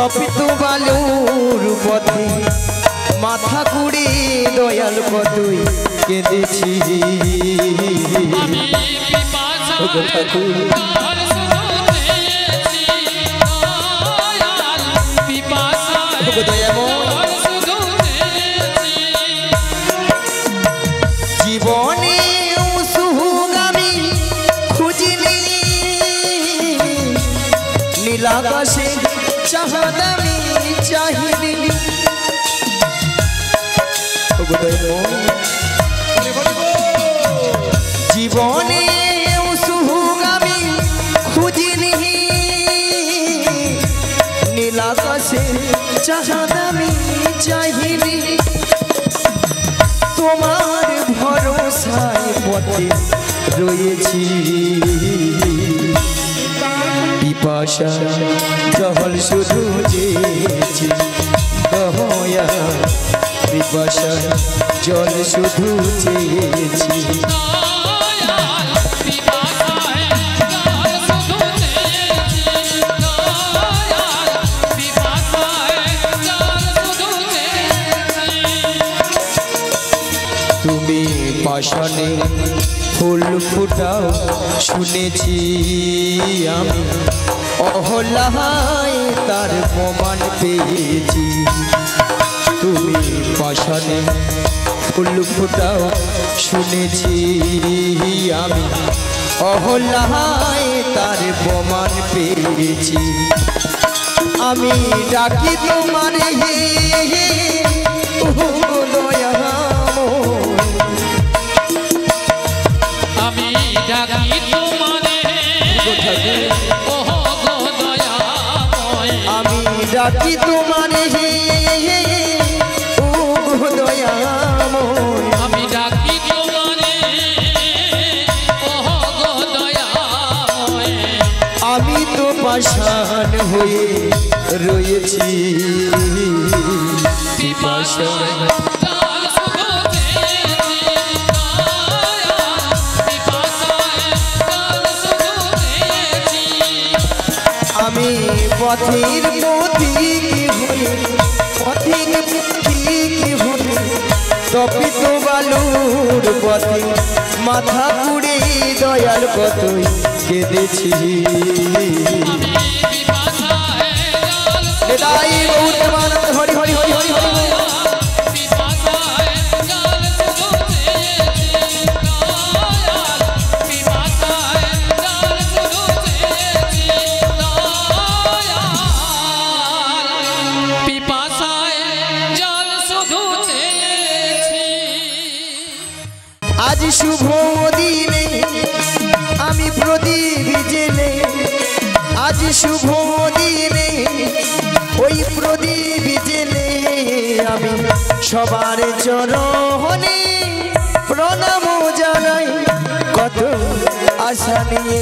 তপিত বালুর পথে মাথা কুড়ি দয়াল কতই কেঁদেছি জীবনে সুগামী খুঁজিনি নীলাকাশে চাহাদামি চাহিনি জীবনে সুগামী খুঁজিনি নীলাকাশে চাহাদামি চাহিনি তোমার ভরসায় পথে রয়েছি পিপাসা জল শুধু চেয়েছি দয়া পিপাসা জল শুধু চেয়েছি তুমি পাশানে ফুল ফুটাও শুনেছি আমি অহলায় তার প্রমাণ পেয়েছি তুমি পাশানে ফুল ফুটাও শুনেছি আমি অহলায় তার প্রমাণ পেয়েছি আমি ডাকি তোমার হে দয়া আমি ডাকি তোমারে ওহ গো দয়াময় আমি ডাকি তোমারে ও গো দয়াময় আমি ডাকি তোমারে ওহ গো দয়াময় আমি তো পাষাণ হয়ে রয়েছি পিপাসা আমি পথিক পথিক হয়ে পথিক পথিক হয়ে তপিত বালুর পথে মাথা কুড়ে দয়াল কতই কেঁদেছি হরি হরি হরি হরি হরি আজ শুভ দিনে আমি প্রদীপ জেলে আজ শুভ দিনে ওই প্রদীপ জেলে আমি সবার চরণে প্রণাম জানাই কত আশা নিয়ে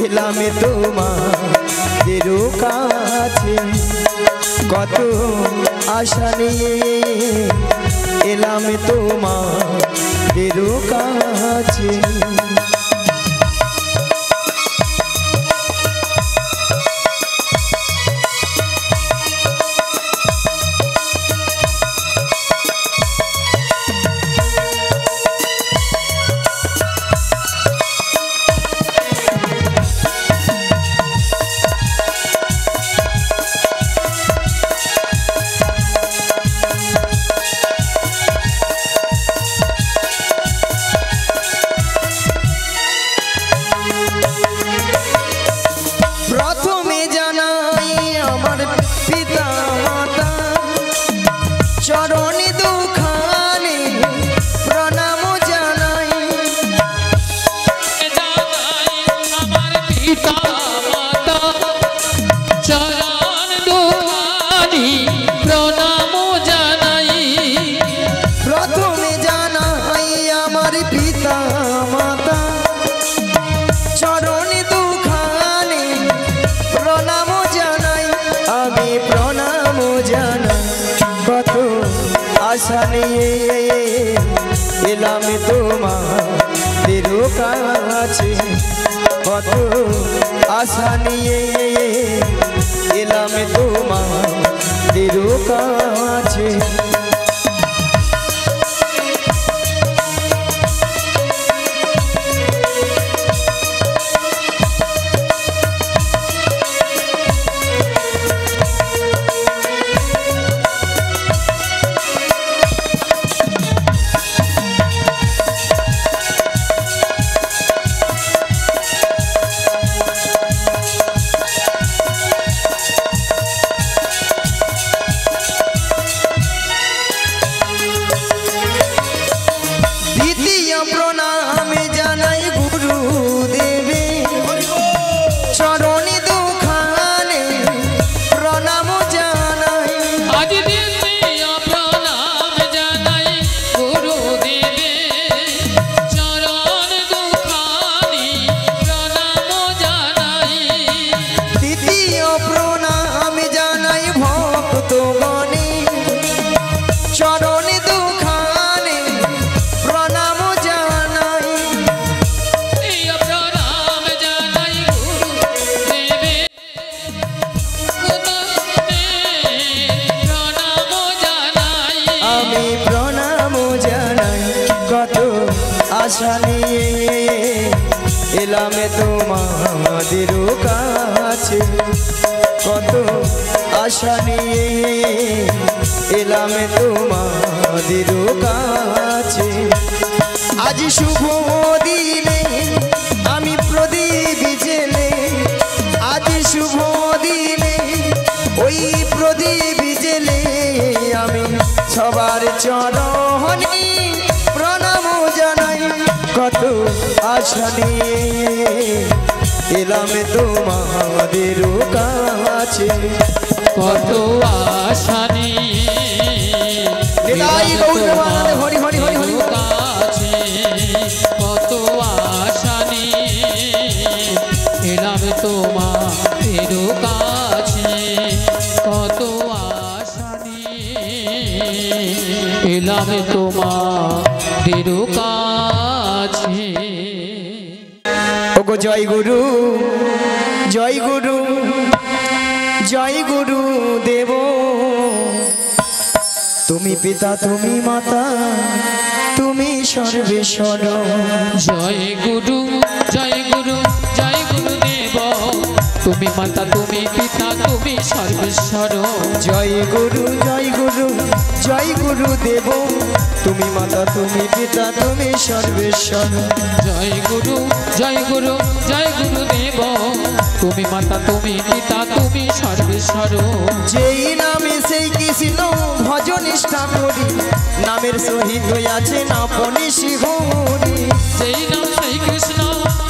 এলাম তোমাদের কাছে কত আশা নিয়ে এলাম তোমাদের কাছে চরণে দুখানে প্রণাম জানাই আমার পিতা মাতা চরণ দুখানি প্রণাম জানাই প্রথমে জানাই আমার পিতা মাতা চরণে দুখানে প্রণাম জানাই আমি প্রণাম জানাই কত আশা নিয়ে এলাম তোমাদের কাছে কত আশা নিয়ে এলাম এলাম তোমাদের কাছে। আশা নিয়ে এলাম তোমাদের কাছে, কত আশা নিয়ে এলাম তোমাদের কাছে। আজ শুভ দিনে আমি প্রদীপ জেলে, আজ শুভ দিনে ওই প্রদীপ জেলে আমি সবার চরণে প্রণাম জানাই। কত আশা নিয়ে এলাম তোমাদের কাছে, কত আশা নিয়ে হরি হরি হরি হরি কাছে, কত আশা নিয়ে এলাম তোমাদের কাছে, কত আশা নিয়ে এলাম তোমাদের কাছে। ওগো জয় গুরু, জয় গুরু, জয় গুরু দেব, তুমি পিতা তুমি মাতা তুমি সর্বেশ্বর। জয় গুরু, জয় গুরু, জয় গুরু দেব, তুমি মাতা তুমি পিতা তুমি সর্বেশ্বর। জয় গুরু, জয় গুরু, জয় গুরু দেব, তুমি মাতা তুমি পিতা তুমি সর্বেশ্বর। জয় গুরু, জয় গুরু, জয় গুরু দেব, তুমি মাতা তুমি পিতা তুমি সর্বেশ্বর। যেই নামে সেই কৃষ্ণ ভজ নিষ্ঠা করি, নামের সহিত আছে না পনিশি হরি। যেই নাম সেই কৃষ্ণ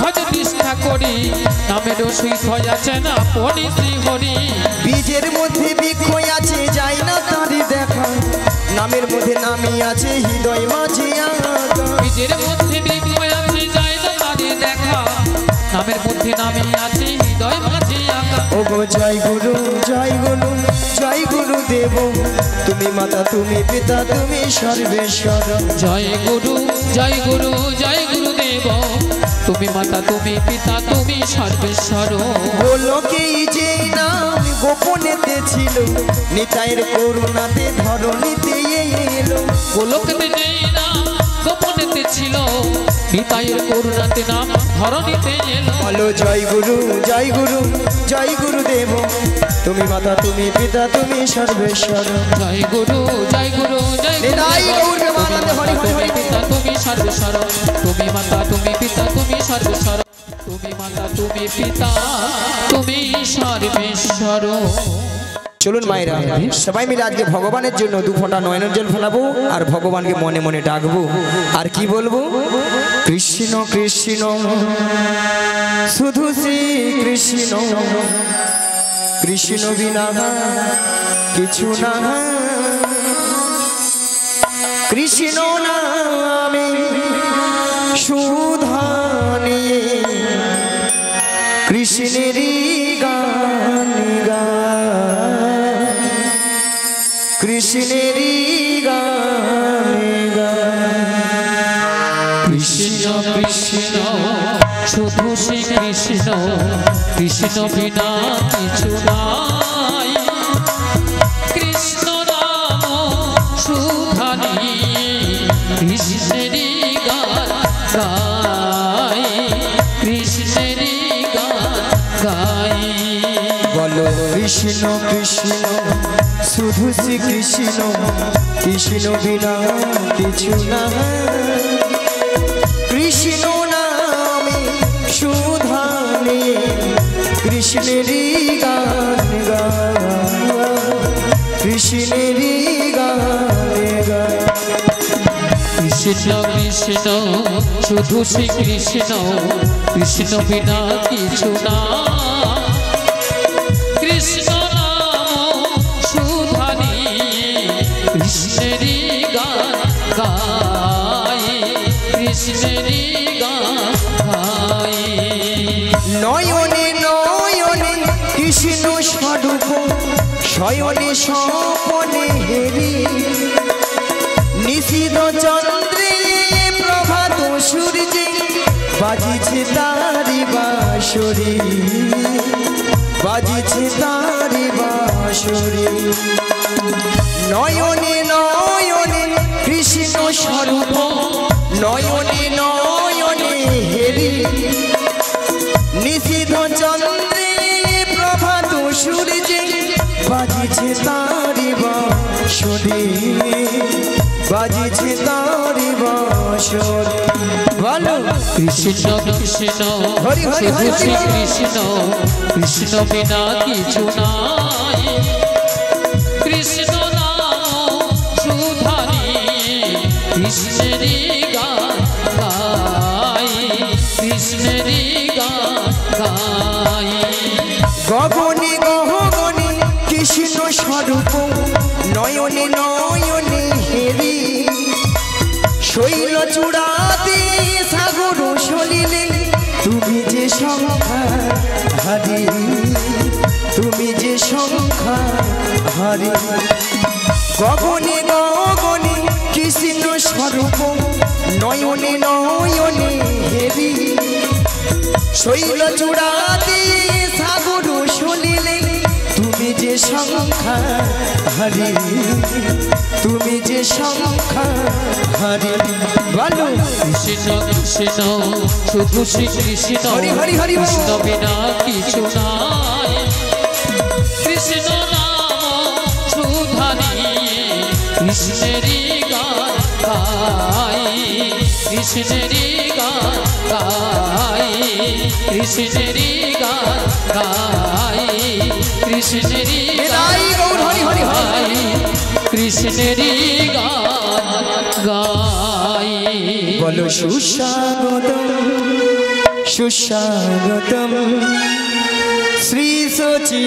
ভজ নিষ্ঠা করি, নামের সহিত আছে না পনিশি হরি। বীজের মধ্যে বৃক্ষ আছে যাই না তারি দেখা, নামের মধ্যে নামি আছে হৃদয় মাঝে আঁকা। বীজের মধ্যে বৃক্ষ আছে যাই না তারি দেখা, নামের মধ্যে নামি আছে হৃদয় মাঝে আঁকা। ওগো জয় গুরু, জয় গুরু, জয় গুরু দেব, তুমি মাতা তুমি পিতা তুমি সর্বেশ্বর। জয় গুরু, জয় গুরু, জয় গুরু দেব, তুমি মাতা তুমি পিতা তুমি সর্বেশ্বর। গোলকেই যে নাম গোপনেতে ছিল, নিতাইয়ের করুণাতে ধরণীতে এলো। গোলকেতে যেই নাম গোপনেতে ছিল, নিতাইয়ের করুণাতে নাম ধরণীতে এলো। বলো জয় গুরু, জয় গুরু, জয় গুরু দেব, তুমি মাতা তুমি পিতা তুমি সর্বেশ্বর। জয় গুরু, জয় গুরু, জয় গুরু তুমি পিতা তুমি সর্বেশ্বর, তুমি মাতা তুমি পিতা তুমি সর্বেশ্বর, তুমি মাতা তুমি পিতা তুমি সর্বেশ্বর। চলুন মায়েরা সবাই মিলে আজকে ভগবানের জন্য দু ফোঁটা নয়নের জল ফেলাবো আর ভগবানকে মনে মনে ডাকবো। আর কি বলবো? কৃষ্ণ কৃষ্ণ শুধু শ্রী কৃষ্ণ, কৃষ্ণ বিনা কিছু না, কৃষ্ণ নামে সুধা নিয়ে কৃষ্ণেরই গান গায়, কৃষ্ণেরই গান গায়। কৃষ্ণ কৃষ্ণ শুধু শ্রী কৃষ্ণ কৃষ্ণ বিনা কিছু নাই কৃষ্ণ নাম সুধানি কৃষ্ণেরই গান গাই কৃষ্ণেরই গান গাই বলো কৃষ্ণ কৃষ্ণ শুধু শ্রী কৃষ্ণ কৃষ্ণ বিনা কিছু না কৃষ্ণ নামে সুধানে কৃষ্ণেরই গান গায় কৃষ্ণেরই গান গায় কৃষ্ণ কৃষ্ণ শুধু শ্রী কৃষ্ণ কৃষ্ণ বিনা কিছু না কৃষ্ণ নাম সুধানি কৃষ্ণেরই গান গাই কৃষ্ণেরই গান গাই নয়নে নয়নে কৃষ্ণ স্বরূপ শয়নে স্বপনে হেরি নিশীথ চন্দ্রে প্রভাত সূর্যে বাজিছে তারি বাঁশরি বাজিছে তারি বাঁশরি নয়নে নয়নে কৃষ্ণ স্বরূপ নয়নে নয়নে হেরি নিশীথ চন্দ্রে প্রভাত সূর্যে বাজিছে তারি বাঁশরি বাজিছে তারি বাঁশরি বলো কৃষ্ণ কৃষ্ণ হরি হরি হরি শুধু শ্রী কৃষ্ণ কৃষ্ণ বিনা কিছু নাই কৃষ্ণ নাম সুধানি কৃষ্ণেরই গান গাই কৃষ্ণেরই গান গাই গগনে গহগনে কৃষ্ণ স্বরূপ নয়নে নয়নে হেরি শৈল চূড়াতে সাগর সলিলে তুমি যে সংখ্যা হারি তুমি যে সংখ্যা হারি গগনে গগনে কৃষ্ণ স্বরূপ নয়নে নয়নে হেরি শৈল চূড়াতে সাগর সলিলে তুমি যে সংখ্যা হারি তুমি যে সংখ্যা হারি বলো কৃষ্ণ কৃষ্ণ শুধু শ্রী কৃষ্ণ হরি হরি হরি বল। কৃষ্ণ বিনা কিছু নাই কৃষ্ণ নাম সুধানি কৃষ্ণেরই গান গাই কৃষ্ণেরই গান গাই কৃষ্ণেরই গান গাই কৃষ্ণেরই নিতাই গৌর হরি হরি হরি। কৃষ্ণেরই গান গাই বলো সুস্বাগতম সুস্বাগতম শ্রী শচী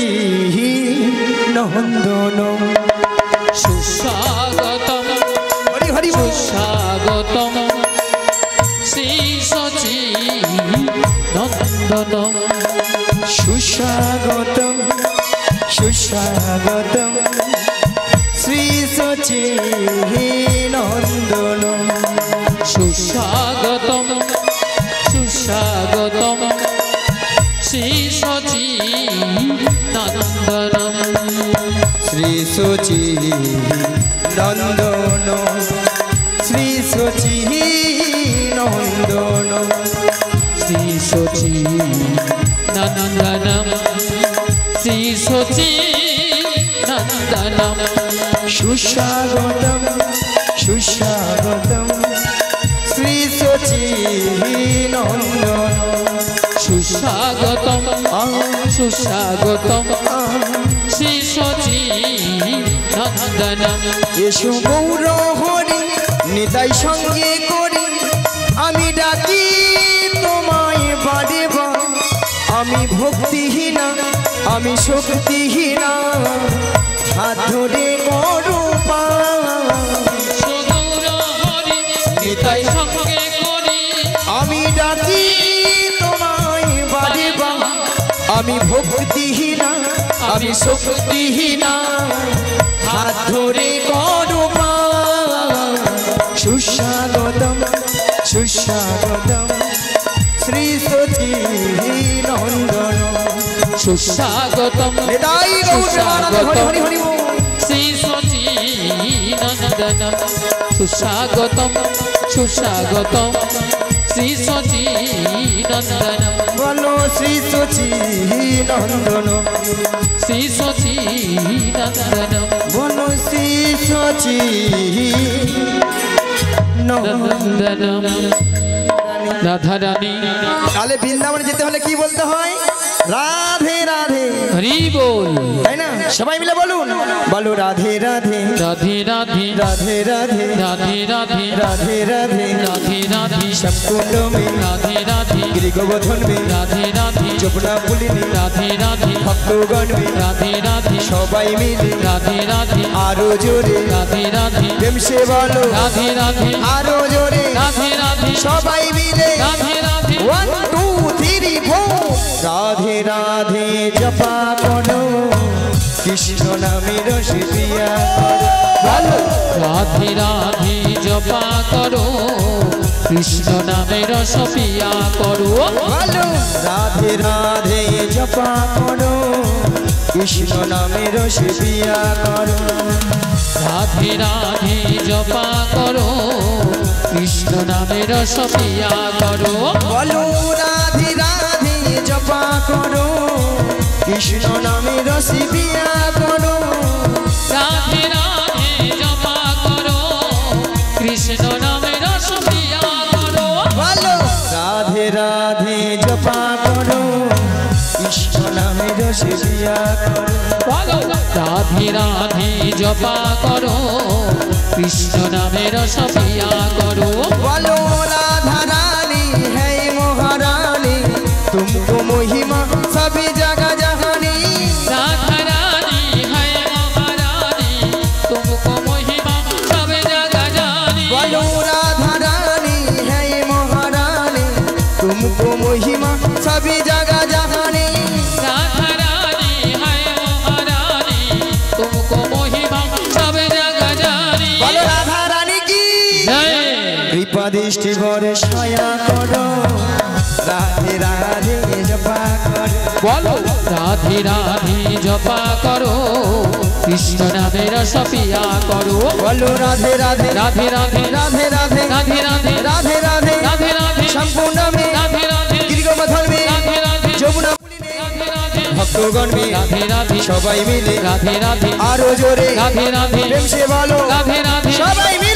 নন্দন সুস্বাগতম হরি হরি বল। সুস্বাগতম শ্রী শচী নন্দন সুস্বাগতম সুস্বাগতম শ্রী শচী নন্দন সুস্বাগতম সুস্বাগতম শ্রী শচী নন্দন শ্রী শচী নন্দন শ্রী শচী নন্দন শ্রী শচী নন্দনম শ্রী শচী নন্দনম সুস্বাগতম সুস্বাগতম শ্রী শচী নন্দন সুস্বাগতম সুস্বাগতম শ্রী শচী নন্দনম এসো গৌর হরি নিতাই সঙ্গে করি আমি ডাকি তোমায় বারে বা আমি ভক্তিহীনা আমি শক্তিহীনা হাত ধরে করো পা সগৌর হরি নিতাই সঙ্গে করি আমি ডাকি তোমায় বারে বা আমি ভক্তিহীনা আমি শক্তিহীনা হাত ধরে করো পা সুস্বাগতম সুস্বাগতম শ্রী সচি নন্দন সুস্বাগতম নিতাই গৌর প্রেমানন্দে হরি হরি হরি বল। শ্রী সচিনন্দন সুস্বাগতম সুস্বাগতম শ্রী সচিনন্দন বলো শ্রী সচি নন্দন শ্রী সচিনন্দন বলো শ্রী সচি নন্দন। রাধা রানী তাহলে বৃন্দাবনে যেতে হলে কি বলতে হয়? রাধে রাধে, হরি বল, তাই না? সবাই মিলে বলুন, বলো রাধে রাধে রাধে রাধে রাধে রাধে রাধে রাধে রাধে রাধে রাধে রাধে সবকুণ্ড মে রাধে রাধে গৃহবধন মে রাধে রাধে যমুনা পুলিনে রাধে রাধে ভক্তগণ মে রাধে রাধে সবাই মিলে রাধে রাধে আরো জোরে রাধে রাধে প্রেম সে বলো রাধে রাধে আরো জোরে রাধে রাধে সবাই মিলে রাধে রাধে 1 2 3 4 রাধে রাধে জপা করো কৃষ্ণ নামে রসে পিয়া করো। বলো রাধে রাধে জপা করো কৃষ্ণ নামে রস পিয়া করো। বলো রাধে রাধে জপা করো কৃষ্ণ নামে রসে পিয়া করো। রাধে রাধে জপা করো কৃষ্ণ নামে রস পিয়া করো। বলো রাধে রাধে জপা করো কৃষ্ণ নামে রসে পিয়া করো। রাধে রাধে জপা করো কৃষ্ণ নামে রস পিয়া করো। বলো রাধে রাধে জপা করো কৃষ্ণ নামে রসে পিয়া করো। বলো রাধে রাধে জপা করো কৃষ্ণ নামে রস পিয়া করো। बोलो राधा रानी है महारानी तुमको महिमा सभी जगह जहानी। राधा रानी है महारानी तुमको महिमा सब जगह जानी। बोलो राधा रानी है महारानी तुमको महिमा सभी जगह जहानी। राधा रानी है महारानी तुमको महिमा सब जगह जानी। बोलो राधा रानी की जय। कृपा दृष्टि बर छाया करो राधे राधे जपा करो। बोलो राधे राधे जपा करो कृष्ण नामे रस पिया करो। बोलो राधे राधे राधे राधे राधे राधे राधे राधे राधे राधे राधे राधे संपूर्ण में राधे राधे गिरिगोवर्धन में राधे राधे যমুনা পুলিনে राधे राधे ভক্তগণ মে राधे राधे সবাই মিলে राधे राधे আরো জোরে राधे राधे প্রেম সে বলো राधे राधे সবাই মিলে